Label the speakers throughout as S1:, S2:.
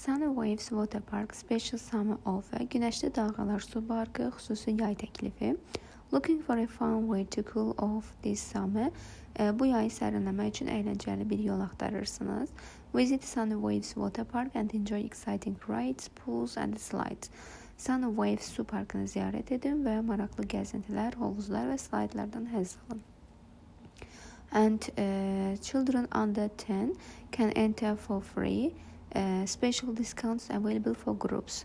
S1: Sunny Waves Water Park Special Summer Offer Güneşli Dalğalar Su Parkı xüsusi yay təklifi. Looking for a fun way to cool off this summer. Bu yayı sərinləmək üçün əyləncəli bir yol axtarırsınız. Visit Sunny Waves Water Park and enjoy exciting rides, pools and slides. Sunny Waves Su Parkını ziyarət edin və maraqlı gəzintilər, hovuzlar və slaydlardan həzz alın. And children under 10 can enter for free. Special discounts available for groups.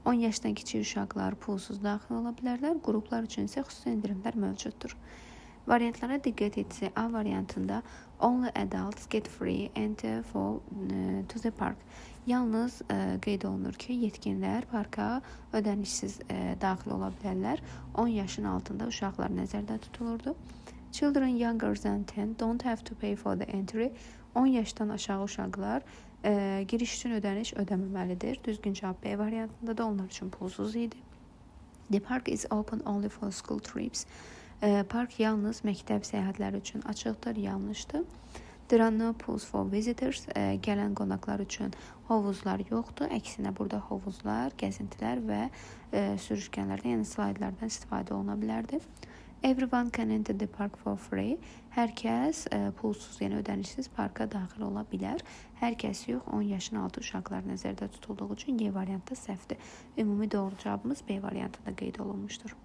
S1: 10 yaşdan kiçik uşaqlar pulsuz daxil ola bilərlər. Qruplar üçün isə xüsusi endirimlər mövcuddur. Variantlara diqqət etsə, A variantında only adults get free enter to the park. Yalnız qeyd olunur ki, yetkinlər parka ödənişsiz daxil ola bilərlər. 10 yaşın altında uşaqlar nəzərdə tutulurdu. Children younger than 10 don't have to pay for the entry. 10 yaşdan aşağı uşaqlar giriş üçün ödəniş ödəməməlidir. Düzgün cavab B variantında da onlar üçün pulsuz idi. The park is open only for school trips. Park yalnız məktəb səyahətləri üçün açıqdır, yanlışdır. There are no pools for visitors. Gələn qonaqlar üçün hovuzlar yoxdur. Əksinə burada hovuzlar, gəzintilər və sürüşkənlərdən, yəni slaydlardan istifadə oluna bilərdi. Everyone can enter the park for free. Hər kəs pulsuz, yəni ödənişsiz parka daxil ola bilər. Hər kəs yox, 10 yaşın altı uşaqlar nəzərdə tutulduğu üçün Y variantı səhvdir. Ümumi doğru cavabımız B variantında qeyd olunmuşdur.